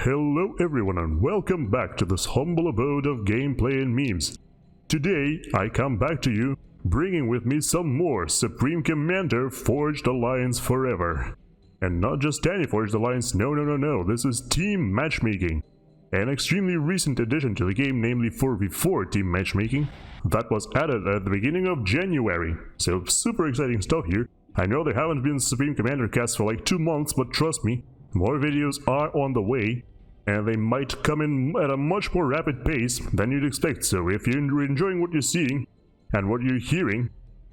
Hello everyone and welcome back to this humble abode of gameplay and memes. Today I come back to you bringing with me some more Supreme Commander Forged Alliance Forever. And not just any Forged Alliance, no, this is Team Matchmaking. An extremely recent addition to the game, namely 4v4 Team Matchmaking, that was added at the beginning of January. So super exciting stuff here. I know there haven't been Supreme Commander casts for like 2 months, but trust me, more videos are on the way, and they might come in at a much more rapid pace than you'd expect. So if you're enjoying what you're seeing and what you're hearing,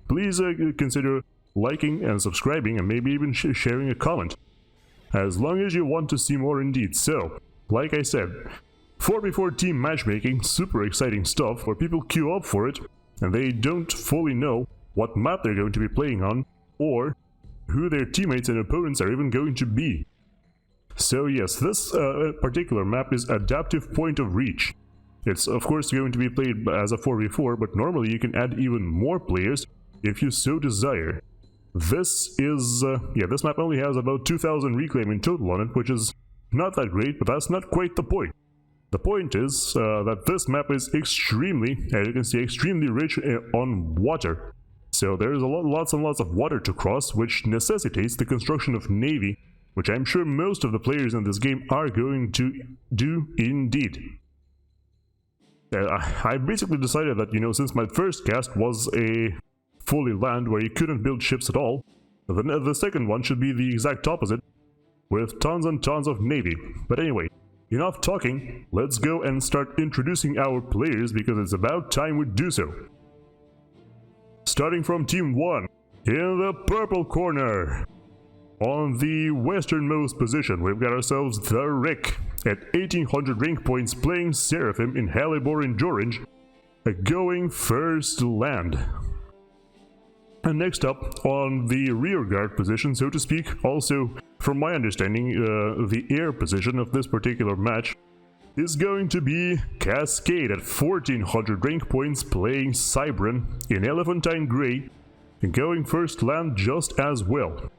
please consider liking and subscribing and maybe even sharing a comment, as long as you want to see more indeed. So, like I said, 4v4 Team Matchmaking, super exciting stuff where people queue up for it and they don't fully know what map they're going to be playing on or who their teammates and opponents are even going to be. So yes, this particular map is Adaptive Point of Reach. It's of course going to be played as a 4v4, but normally you can add even more players if you so desire. This is, this map only has about 2000 reclaim in total on it, which is not that great, but that's not quite the point. The point is that this map is extremely, as you can see, extremely rich on water. So there's lots and lots of water to cross, which necessitates the construction of navy, which I'm sure most of the players in this game are going to do indeed. I basically decided that, since my first cast was a fully land where you couldn't build ships at all, the second one should be the exact opposite, with tons and tons of navy. But anyway, enough talking, let's go and start introducing our players, because it's about time we do so. Starting from Team 1, in the purple corner. On the westernmost position, we've got ourselves TheWreck at 1800 rank points, playing Seraphim in Halibor and Orange, going first land. And next up, on the rearguard position, so to speak, also from my understanding, the air position of this particular match, is going to be Cascade at 1400 rank points, playing Cybran in Elephantine Grey, going first land just as well.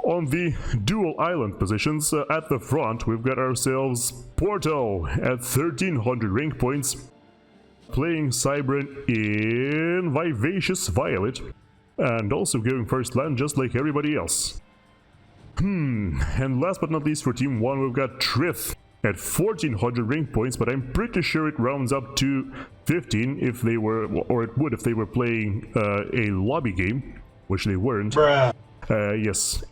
On the dual island positions, at the front, we've got ourselves Portal at 1300 rank points, playing Cybran in Vivacious Violet, and also going first land just like everybody else. And last but not least for Team 1, we've got Tryth at 1400 rank points, but I'm pretty sure it rounds up to 15 if they were, or it would if they were playing a lobby game, which they weren't. Yes.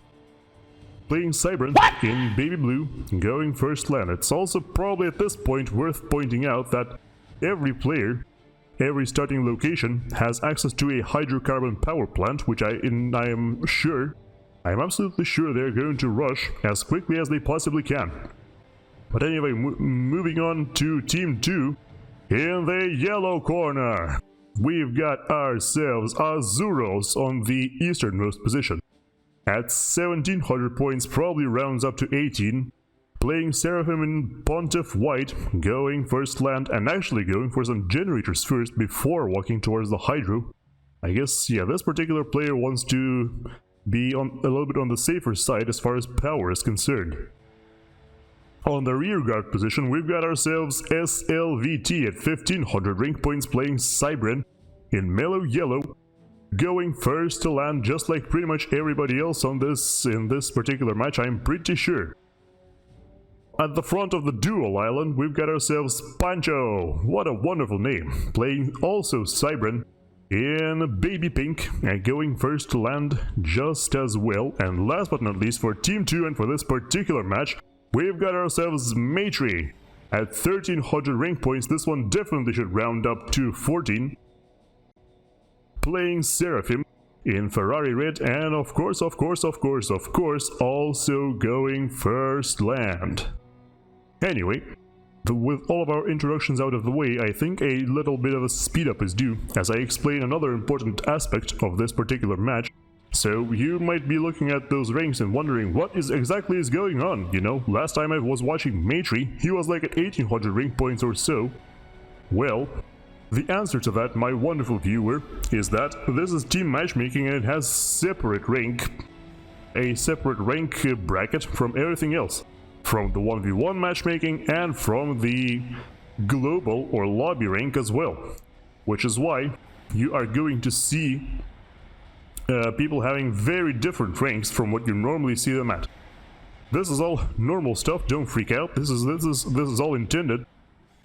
Playing Cybran in Baby Blue, going first land. It's also probably at this point worth pointing out that every player, every starting location, has access to a hydrocarbon power plant, which I'm absolutely sure they're going to rush as quickly as they possibly can. But anyway, moving on to Team 2, in the yellow corner, we've got ourselves Azuros on the easternmost position. At 1700 points, probably rounds up to 18, playing Seraphim in Pontiff White, going first land and actually going for some generators first before walking towards the hydro. I guess, yeah, this particular player wants to be a little bit on the safer side as far as power is concerned. On the rearguard position, we've got ourselves slvt at 1500 rank points, playing Cybran in Mellow Yellow, going first to land just like pretty much everybody else in this particular match, I'm pretty sure. At the front of the dual island, we've got ourselves Pancho, what a wonderful name, playing also Cybran in Baby Pink and going first to land just as well. And last but not least for Team 2 and for this particular match, we've got ourselves Matry at 1300 rank points. This one definitely should round up to 14. Playing Seraphim in Ferrari Red and of course, also going first land. Anyway, with all of our introductions out of the way, I think a little bit of a speed up is due as I explain another important aspect of this particular match. So you might be looking at those ranks and wondering what exactly is going on, Last time I was watching Matry, he was like at 1800 rank points or so. Well, the answer to that, my wonderful viewer, is that this is Team Matchmaking and it has a separate rank bracket from everything else. from the 1v1 matchmaking and from the global or lobby rank as well. Which is why you are going to see people having very different ranks from what you normally see them at. This is all normal stuff, don't freak out. This is all intended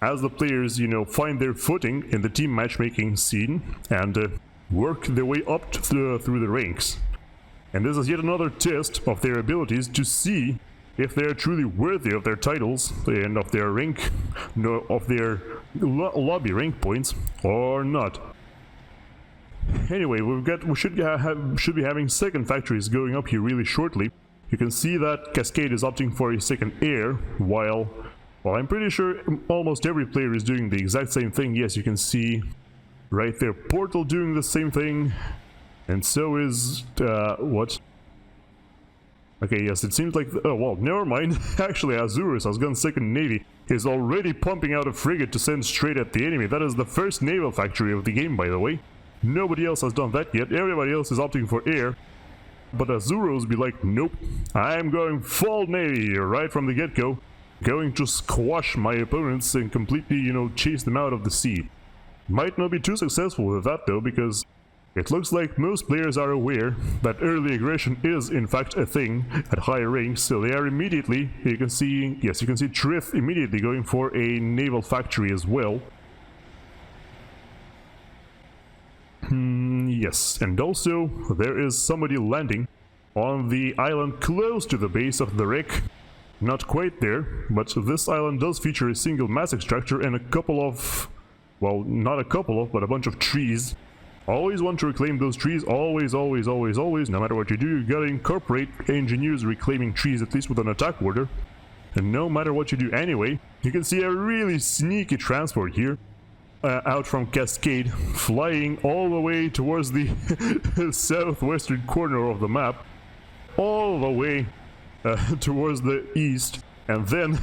as the players, you know, find their footing in the team matchmaking scene and work their way up through the ranks. And this is yet another test of their abilities to see if they are truly worthy of their titles and of their rank, of their lobby rank points or not. Anyway, we should be having second factories going up here really shortly. You can see that Cascade is opting for a second air, while I'm pretty sure almost every player is doing the exact same thing. Yes, you can see right there Portal doing the same thing, and so is what? Okay, yes, it seems like oh well, never mind. Actually, Azuros has gone second Navy, is already pumping out a frigate to send straight at the enemy. That is the first naval factory of the game, by the way. Nobody else has done that yet. Everybody else is opting for air. But Azuros be like, nope, I'm going full Navy right from the get-go. Going to squash my opponents and completely, you know, chase them out of the sea. Might not be too successful with that though, because it looks like most players are aware that early aggression is in fact a thing at higher ranks, so they are immediately, you can see Tryth immediately going for a naval factory as well. Yes, and also there is somebody landing on the island close to the base of TheWreck. Not quite there, but this island does feature a single mass extractor and a couple of, well, not a couple of, but a bunch of trees. Always want to reclaim those trees, always, always, always, always. No matter what you do, you gotta incorporate engineers reclaiming trees, at least with an attack order. And no matter what you do anyway, you can see a really sneaky transport here. Out from Cascade, flying all the way towards the southwestern corner of the map, all the way towards the east, and then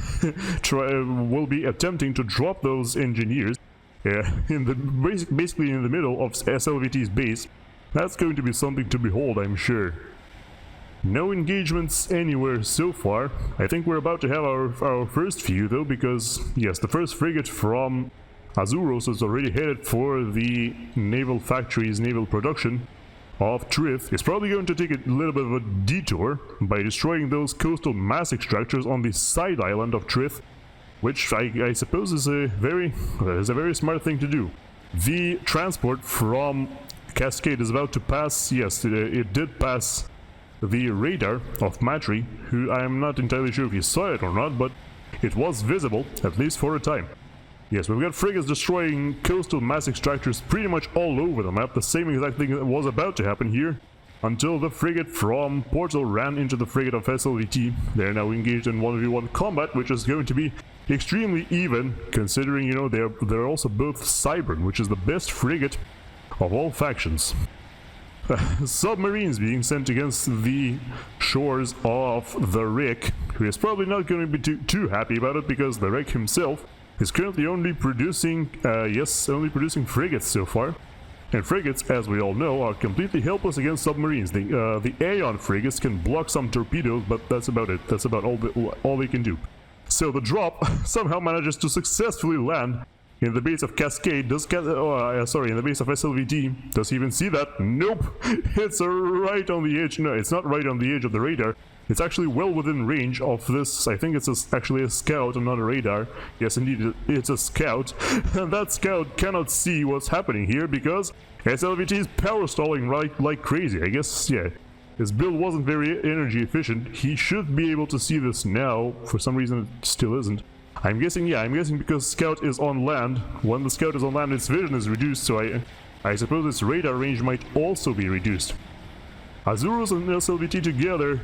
will be attempting to drop those engineers in the basically in the middle of slvt's base. That's going to be something to behold, I'm sure. No engagements anywhere so far. I think we're about to have our first few though, because yes, the first frigate from Azuros is already headed for the naval factory's naval production of Tryth. It's probably going to take a little bit of a detour by destroying those coastal mass extractors on the side island of Tryth, which I suppose is a very smart thing to do. The transport from Cascade is about to pass. Yes, it did pass the radar of Matri, who I am not entirely sure if he saw it or not, but it was visible, at least for a time. Yes, we've got frigates destroying coastal mass extractors pretty much all over the map. The same exact thing that was about to happen here, until the frigate from Portal ran into the frigate of slvt. They're now engaged in 1v1 combat, which is going to be extremely even, considering, you know, they're also both Cybran, which is the best frigate of all factions. Submarines being sent against the shores of TheWreck, who is probably not going to be too happy about it, because TheWreck himself is currently only producing, frigates so far. And frigates, as we all know, are completely helpless against submarines. The Aeon frigates can block some torpedoes, but that's about it. That's about all they can do. So the drop somehow manages to successfully land in the base of Cascade. In the base of slvt. Does he even see that? Nope! It's right on the edge. No, it's not right on the edge of the radar. It's actually well within range of this. I think it's actually a scout and not a radar. Yes, indeed, it's a scout. And that scout cannot see what's happening here because slvt is power stalling like crazy. I guess, yeah, his build wasn't very energy efficient. He should be able to see this now. For some reason, it still isn't. I'm guessing because scout is on land. When the scout is on land, its vision is reduced, so I suppose its radar range might also be reduced. Azuros and slvt together,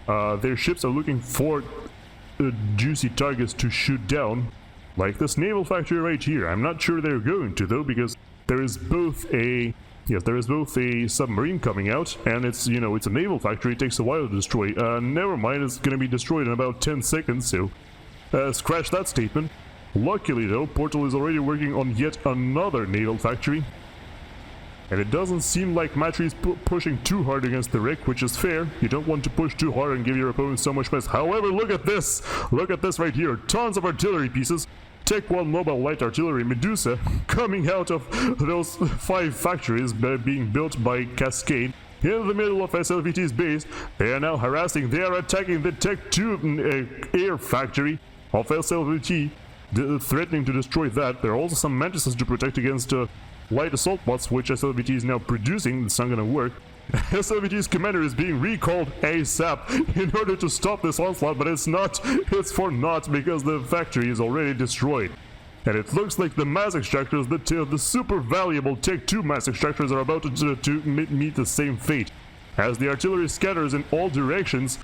their ships are looking for juicy targets to shoot down, like this naval factory right here. I'm not sure they're going to though, because there is both a submarine coming out, and it's a naval factory. It takes a while to destroy. Never mind, it's gonna be destroyed in about 10 seconds. So scratch that statement. Luckily though, Portal is already working on yet another naval factory. And it doesn't seem like Matri is pushing too hard against the TheWreck, which is fair. You don't want to push too hard and give your opponent so much mess. However, look at this! Look at this right here. Tons of artillery pieces. Tech 1 Mobile Light Artillery Medusa coming out of those 5 factories being built by Cascade. In the middle of SLVT's base, they are now harassing, they are attacking the Tech 2 air factory of SLVT, threatening to destroy that. There are also some mantises to protect against light assault bots, which SLVT is now producing. It's not gonna work. SLVT's commander is being recalled ASAP in order to stop this onslaught, but it's not. It's for naught because the factory is already destroyed. And it looks like the mass extractors, the super valuable Tech 2 mass extractors, are about to meet the same fate. As the artillery scatters in all directions,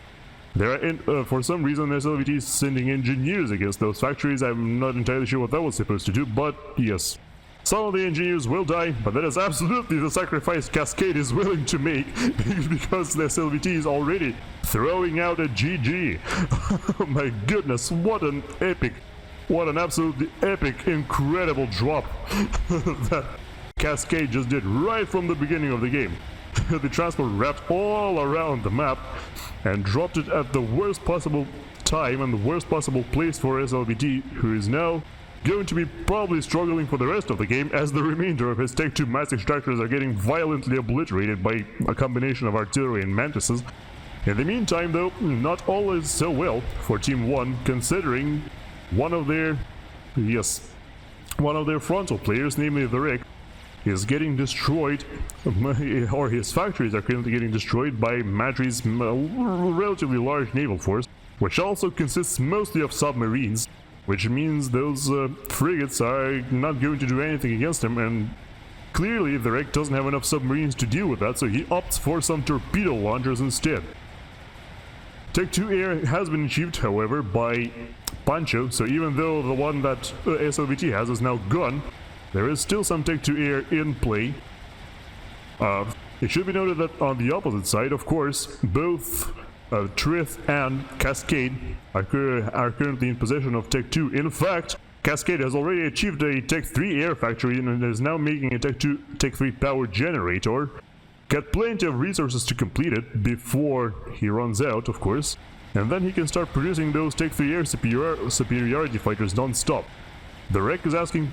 there are for some reason SLVT is sending engineers against those factories. I'm not entirely sure what that was supposed to do, but yes. Some of the engineers will die, but that is absolutely the sacrifice Cascade is willing to make because the SLVT is already throwing out a GG. Oh my goodness, what an absolutely epic, incredible drop that Cascade just did right from the beginning of the game. The transport wrapped all around the map and dropped it at the worst possible time and the worst possible place for SLVT, who is now going to be probably struggling for the rest of the game as the remainder of his Tech 2 mass extractors are getting violently obliterated by a combination of artillery and mantises. In the meantime though, not all is so well for Team 1, considering one of their frontal players, namely TheWreck, is getting destroyed, or his factories are currently getting destroyed by Matri's relatively large naval force, which also consists mostly of submarines, which means those frigates are not going to do anything against him, and clearly TheWreck doesn't have enough submarines to deal with that, so he opts for some torpedo launchers instead. Tech 2 air has been achieved, however, by Pancho, so even though the one that SLVT has is now gone, there is still some Tech 2 air in play. It should be noted that on the opposite side, of course, both Tryth and Cascade are currently in possession of Tech 2. In fact, Cascade has already achieved a Tech 3 air factory and is now making a Tech 3 power generator. Got plenty of resources to complete it before he runs out, of course. And then he can start producing those Tech 3 air superiority fighters non-stop. TheWreck is asking,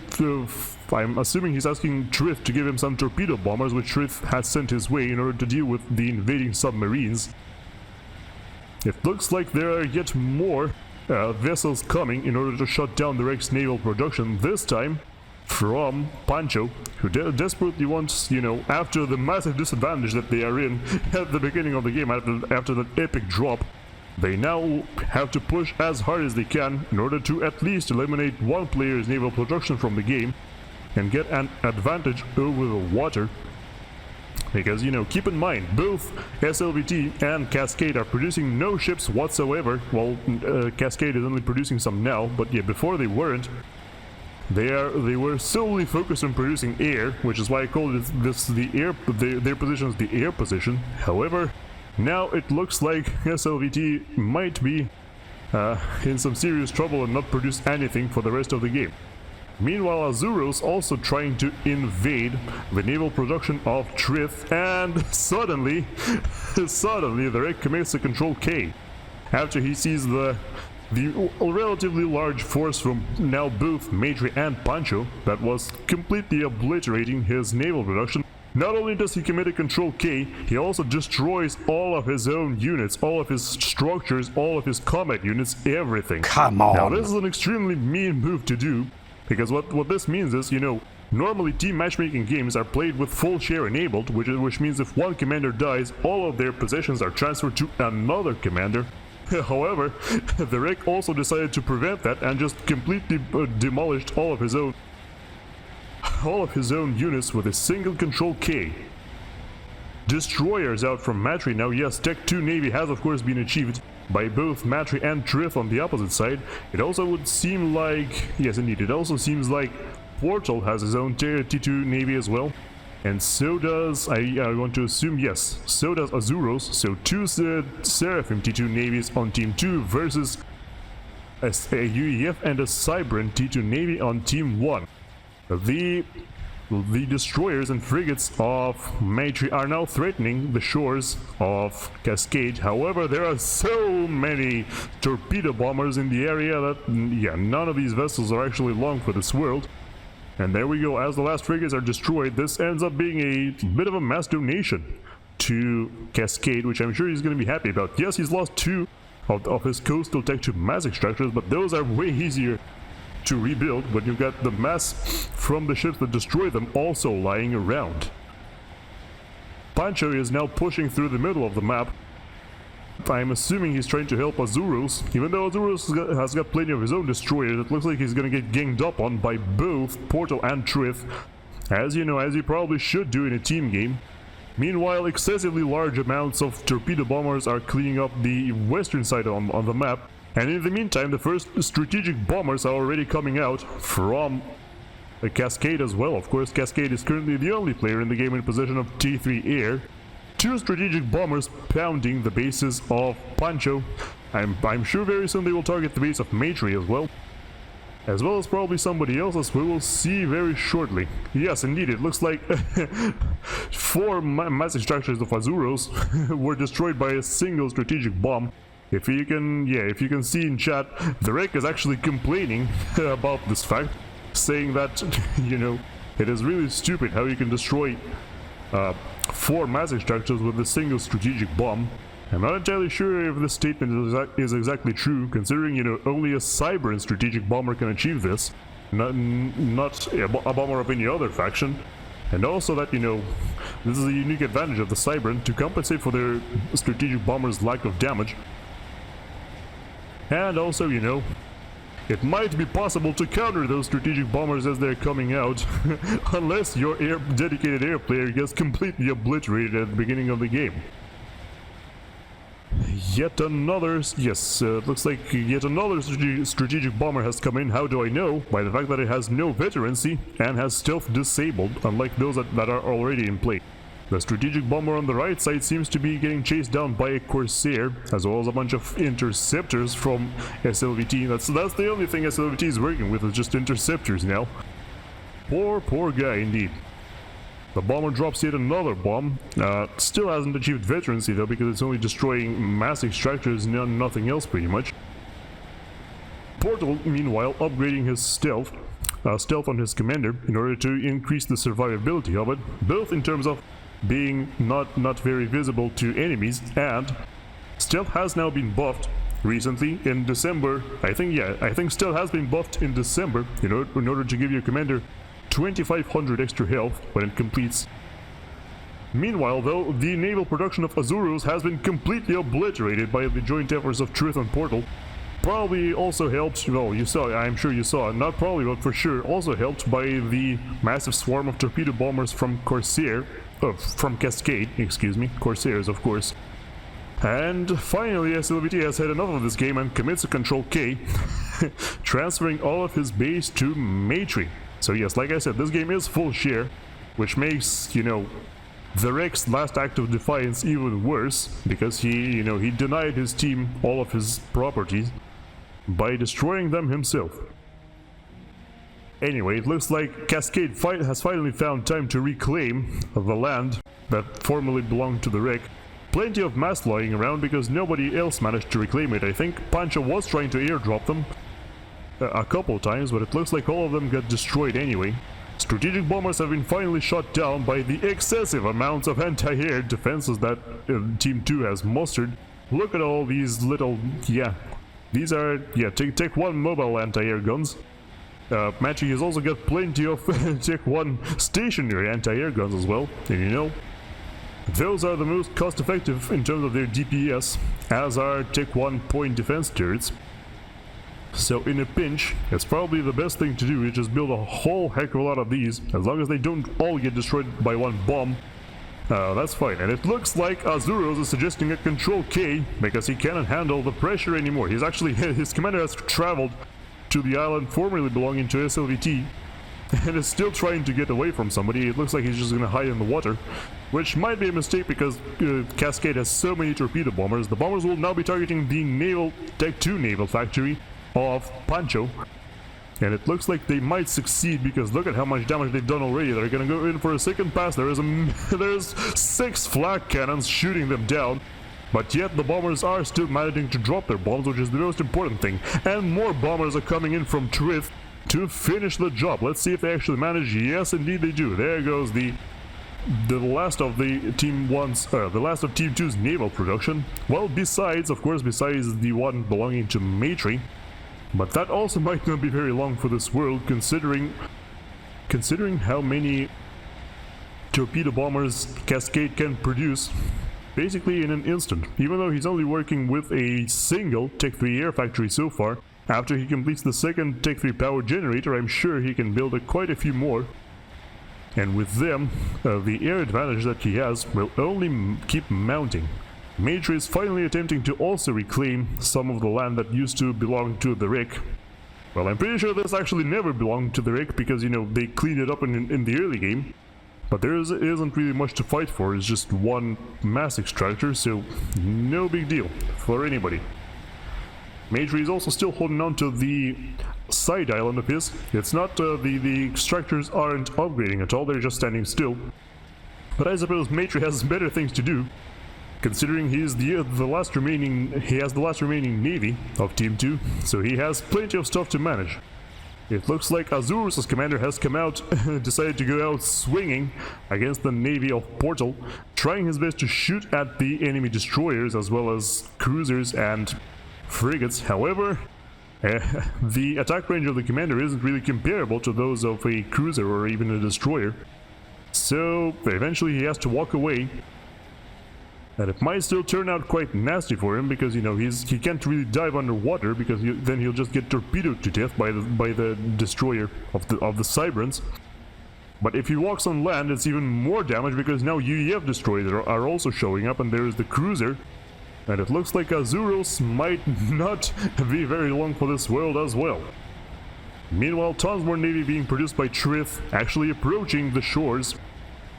I'm assuming he's asking Tryth to give him some torpedo bombers, which Tryth has sent his way in order to deal with the invading submarines. It looks like there are yet more vessels coming in order to shut down TheWreck's naval production, this time from Pancho, who desperately wants, after the massive disadvantage that they are in at the beginning of the game, after that epic drop, they now have to push as hard as they can in order to at least eliminate one player's naval production from the game and get an advantage over the water. Because, keep in mind, both SLVT and Cascade are producing no ships whatsoever. Well, Cascade is only producing some now, but yeah, before they weren't. They were solely focused on producing air, which is why I call their position is the air position. However, now it looks like SLVT might be in some serious trouble and not produce anything for the rest of the game. Meanwhile, Azuros also trying to invade the naval production of Tryth, and suddenly TheWreck commits a Control K after he sees the relatively large force from now both Matri and Pancho that was completely obliterating his naval production. Not only does he commit a Control K, he also destroys all of his own units, all of his structures, all of his combat units, everything. Come on! Now this is an extremely mean move to do, because what this means is, normally team matchmaking games are played with full share enabled, which means if one commander dies, all of their possessions are transferred to another commander. However, TheWreck also decided to prevent that and just completely demolished all of his own units with a single Control K. Destroyers out from Matri. Now yes, Tech 2 Navy has of course been achieved by both Matri and Tryth on the opposite side. It also would seem like, yes indeed, it also seems like Portal has his own T2 Navy as well. And so does, I want to assume, yes, so does Azuros. So two Seraphim T2 Navies on Team 2 versus a UEF and a Cybran T2 Navy on Team 1. The the destroyers and frigates of Matri are now threatening the shores of Cascade. However, there are so many torpedo bombers in the area that, yeah, none of these vessels are actually long for this world. And there we go, as the last frigates are destroyed, this ends up being a bit of a mass donation to Cascade, which I'm sure he's going to be happy about. Yes, he's lost 2 of his coastal Tech 2 mass extractors, but those are way easier to rebuild when you've got the mass from the ships that destroy them also lying around. Pancho is now pushing through the middle of the map. I'm assuming he's trying to help Azuros. Even though Azuros has got plenty of his own destroyers, it looks like he's gonna get ganged up on by both Portal and Tryth. As you know, as you probably should do in a team game. Meanwhile, excessively large amounts of torpedo bombers are cleaning up the western side on the map. And in the meantime, the first strategic bombers are already coming out from Cascade as well. Of course, Cascade is currently the only player in the game in possession of T3 Air. 2 strategic bombers pounding the bases of Pancho. I'm sure very soon they will target the base of Matri as well as probably somebody else, as we will see very shortly. Yes, indeed, it looks like 4 mass extractors of Azuros were destroyed by a single strategic bomb. If you can see in chat, TheWreck is actually complaining about this fact, saying that, you know, it is really stupid how you can destroy 4 mass extractors with a single strategic bomb. I'm not entirely sure if this statement is exactly true, considering, you know, only a Cybran strategic bomber can achieve this, not a bomber of any other faction. And also that, you know, this is a unique advantage of the Cybran to compensate for their strategic bomber's lack of damage. And also, you know, it might be possible to counter those strategic bombers as they're coming out, unless your dedicated air player gets completely obliterated at the beginning of the game. Yet another, yes, looks like yet another strategic bomber has come in. How do I know? By the fact that it has no veterancy and has stealth disabled, unlike those that are already in play. The strategic bomber on the right side seems to be getting chased down by a Corsair, as well as a bunch of interceptors from slvt. That's the only thing slvt is working with, is just interceptors now. Poor guy indeed. The bomber drops yet another bomb. Still hasn't achieved veterancy though, because it's only destroying mass extractors, nothing else pretty much. Portal, meanwhile, upgrading his stealth on his commander in order to increase the survivability of it, both in terms of being not very visible to enemies, and stealth has now been buffed recently in December. I think stealth has been buffed in December in order to give your commander 2500 extra health when it completes. Meanwhile though, the naval production of Azuros has been completely obliterated by the joint efforts of Tryth and Portal. Probably also helped, well, I'm sure you saw, not probably but for sure, also helped by the massive swarm of torpedo bombers from from Cascade, excuse me, Corsairs of course. And finally, slvt has had enough of this game and commits a Control K, transferring all of his base to Matri. So yes, like I said, this game is full share, which makes, you know, TheWreck's last act of defiance even worse, because he denied his team all of his properties by destroying them himself. Anyway, it looks like Cascade has finally found time to reclaim the land that formerly belonged to TheWreck. Plenty of mass lying around because nobody else managed to reclaim it. I think Pancho was trying to airdrop them a couple times, but it looks like all of them got destroyed anyway. Strategic bombers have been finally shot down by the excessive amounts of anti-air defenses that Team 2 has mustered. Look at all these little, these are, Tech 1 mobile anti-air guns. Matchy has also got plenty of Tech 1 stationary anti-air guns as well, and you know, those are the most cost-effective in terms of their DPS, as are Tech 1 point defense turrets. So in a pinch, it's probably the best thing to do is just build a whole heck of a lot of these, as long as they don't all get destroyed by one bomb. That's fine, and it looks like Azuros is suggesting a Control K, because he cannot handle the pressure anymore. He's actually, his commander has traveled to the island formerly belonging to slvt, and is still trying to get away from somebody. It looks like he's just gonna hide in the water, which might be a mistake because Cascade has so many torpedo bombers. The bombers will now be targeting the Naval Tech 2 naval factory of Pancho, And it looks like they might succeed because look at how much damage they've done already. They're gonna go in for a second pass. There's 6 flak cannons shooting them down. But yet the bombers are still managing to drop their bombs, which is the most important thing. And more bombers are coming in from Tryth to finish the job. Let's see if they actually manage. Yes, indeed they do. There goes the last of the Team 2's naval production. Well, besides the one belonging to Matri. But that also might not be very long for this world, considering how many torpedo bombers Cascade can produce basically in an instant. Even though he's only working with a single Tech 3 air factory so far, after he completes the second Tech 3 power generator, I'm sure he can build quite a few more. And with them, the air advantage that he has will only keep mounting. Matri is finally attempting to also reclaim some of the land that used to belong to TheWreck. Well, I'm pretty sure this actually never belonged to TheWreck because, you know, they cleaned it up in the early game. But there isn't really much to fight for, it's just one mass extractor, so no big deal for anybody. Matri is also still holding on to the side island of his. It's not, the extractors aren't upgrading at all, they're just standing still. But I suppose Matri has better things to do, considering he has the last remaining navy of Team 2, so he has plenty of stuff to manage. It looks like Azuros' commander has come out, decided to go out swinging against the navy of Portal, trying his best to shoot at the enemy destroyers as well as cruisers and frigates. However, the attack range of the commander isn't really comparable to those of a cruiser or even a destroyer, so eventually he has to walk away. And it might still turn out quite nasty for him because, you know, he can't really dive underwater because then he'll just get torpedoed to death by the destroyer of the Cybrans. But if he walks on land, it's even more damage because now UEF destroyers are also showing up, and there is the cruiser. And it looks like Azuros might not be very long for this world as well. Meanwhile, tons more navy being produced by Tryth, actually approaching the shores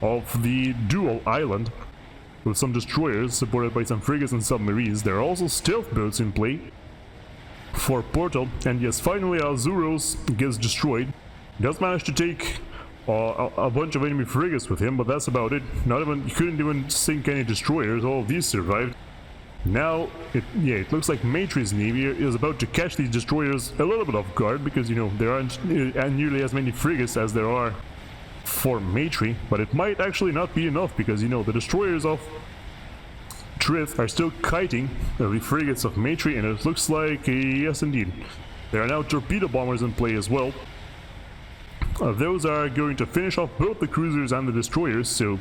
of the dual island, with some destroyers supported by some frigates and submarines. There are also stealth boats in play for Portal, and yes, finally Azuros gets destroyed. Does manage to take a bunch of enemy frigates with him, but that's about it. He couldn't even sink any destroyers. All of these survived. Now, it looks like Matri's navy is about to catch these destroyers a little bit off guard because, you know, there aren't nearly as many frigates as there are for Matri, but it might actually not be enough because, you know, the destroyers of Tryth are still kiting the frigates of Matri, and it looks like, yes indeed, there are now torpedo bombers in play as well. Those are going to finish off both the cruisers and the destroyers, so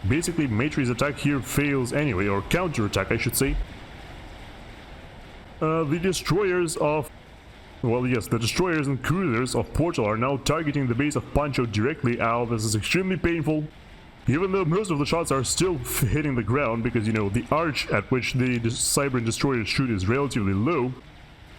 basically Matri's attack here fails anyway, or counter-attack I should say. The destroyers of... Well, yes, the destroyers and cruisers of Portal are now targeting the base of Pancho directly. Ow, this is extremely painful. Even though most of the shots are still hitting the ground because, you know, the arch at which the Cybran destroyers shoot is relatively low,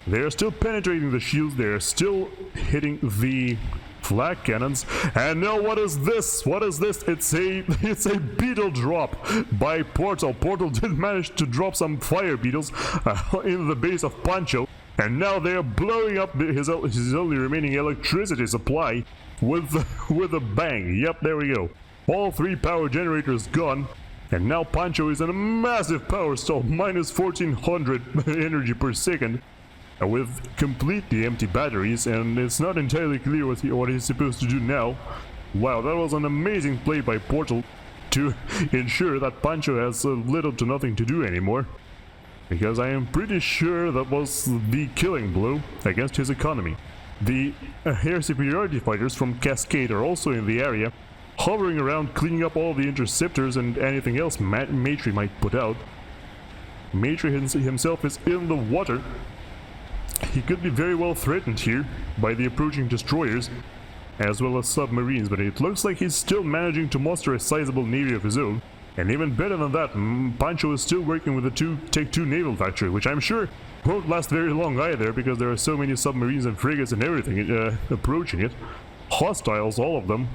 they are still penetrating the shields, they are still hitting the flak cannons. And now what is this? What is this? It's a beetle drop by Portal. Portal did manage to drop some fire beetles in the base of Pancho. And now they are blowing up his only remaining electricity supply with a bang. Yep, there we go. All 3 power generators gone. And now Pancho is in a massive power stall, minus 1400 energy per second, with completely empty batteries, and it's not entirely clear what he's supposed to do now. Wow, that was an amazing play by Portal to ensure that Pancho has little to nothing to do anymore. Because I am pretty sure that was the killing blow against his economy. The air superiority fighters from Cascade are also in the area, hovering around cleaning up all the interceptors and anything else Matri might put out. Matri himself is in the water. He could be very well threatened here by the approaching destroyers, as well as submarines, but it looks like he's still managing to muster a sizable navy of his own. And even better than that, Pancho is still working with the Tech 2 naval factory, which I'm sure won't last very long either, because there are so many submarines and frigates and everything approaching it. Hostiles, all of them.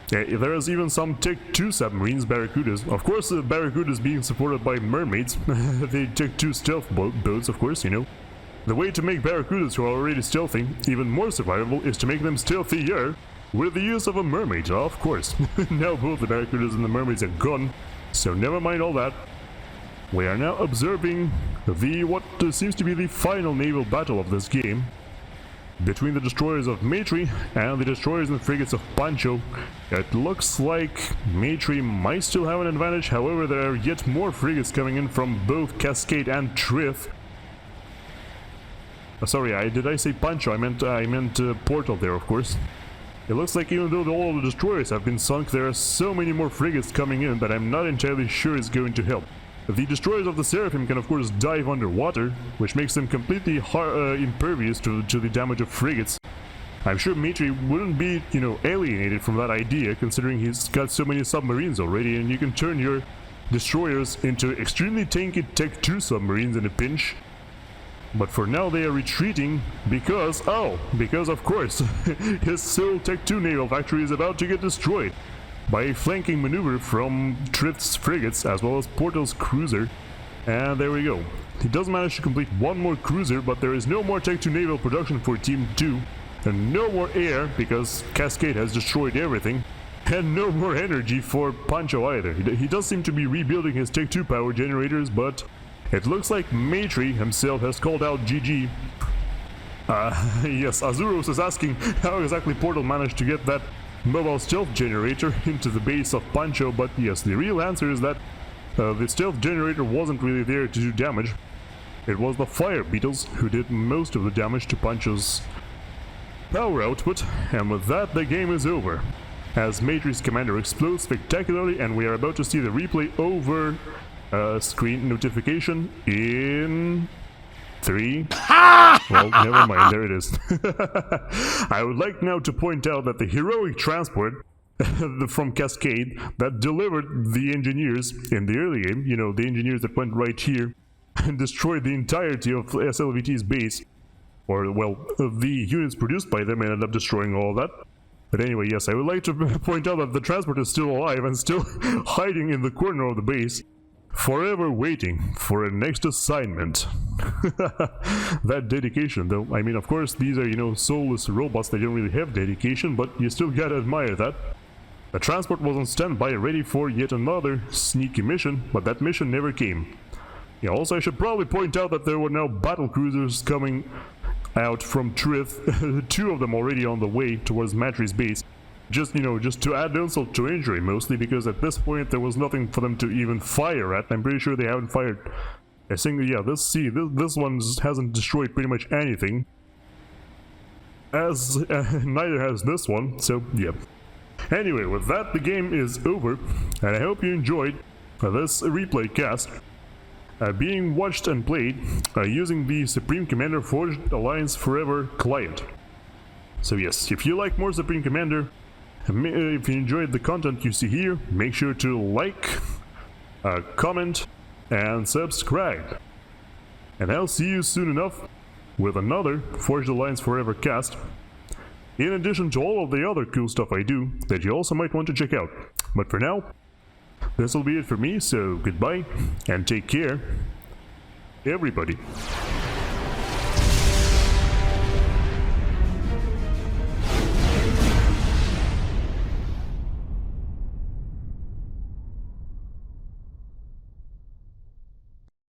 There is even some Tech 2 submarines, Barracudas. Of course, the Barracudas being supported by mermaids. The Tech 2 stealth boats, of course, you know. The way to make Barracudas who are already stealthy even more survivable is to make them stealthier with the use of a mermaid, of course. Now both the Barracudas and the mermaids are gone, so never mind all that. We are now observing what seems to be the final naval battle of this game, between the destroyers of Matri and the destroyers and frigates of Pancho. It looks like Matri might still have an advantage, however there are yet more frigates coming in from both Cascade and Tryth. Sorry, did I say Pancho? I meant Portal there, of course. It looks like even though all of the destroyers have been sunk, there are so many more frigates coming in that I'm not entirely sure is going to help. The destroyers of the Seraphim can of course dive underwater, which makes them completely impervious to the damage of frigates. I'm sure Matri wouldn't be, alienated from that idea, considering he's got so many submarines already, and you can turn your destroyers into extremely tanky Tech 2 submarines in a pinch. But for now they are retreating because of course, his sole Tech 2 naval factory is about to get destroyed by a flanking maneuver from Tryth's frigates as well as Portal's cruiser. And there we go. He does manage to complete one more cruiser, but there is no more Tech 2 naval production for Team 2, and no more air because Cascade has destroyed everything, and no more energy for Pancho either. He does seem to be rebuilding his Tech 2 power generators, but it looks like Matri himself has called out GG. Yes, Azuros is asking how exactly Portal managed to get that mobile stealth generator into the base of Pancho, but yes, the real answer is that the stealth generator wasn't really there to do damage. It was the fire beetles who did most of the damage to Pancho's power output, and with that the game is over, as Matri's commander explodes spectacularly, and we are about to see the replay over screen notification in 3. Well, never mind, there it is. I would like now to point out that the heroic transport from Cascade that delivered the engineers in the early game, the engineers that went right here and destroyed the entirety of SLVT's base, or, well, the units produced by them ended up destroying all that. But anyway, yes, I would like to point out that the transport is still alive and still hiding in the corner of the base, forever waiting for a next assignment. That dedication, though. I mean, of course, these are, soulless robots that don't really have dedication, but you still gotta admire that. The transport was on standby, ready for yet another sneaky mission, but that mission never came. Yeah, also, I should probably point out that there were now battle cruisers coming out from Tryth, 2 of them already on the way towards Matri's base. Just to add insult to injury, mostly because at this point there was nothing for them to even fire at. I'm pretty sure they haven't fired a single, this one hasn't destroyed pretty much anything, as neither has this one, so yeah. Anyway, with that, the game is over, and I hope you enjoyed this replay cast being watched and played using the Supreme Commander Forged Alliance Forever client. So yes, if you like more Supreme Commander, if you enjoyed the content you see here, make sure to like, comment, and subscribe. And I'll see you soon enough with another Forged Alliance Forever cast, in addition to all of the other cool stuff I do that you also might want to check out. But for now, this will be it for me, so goodbye, and take care, everybody.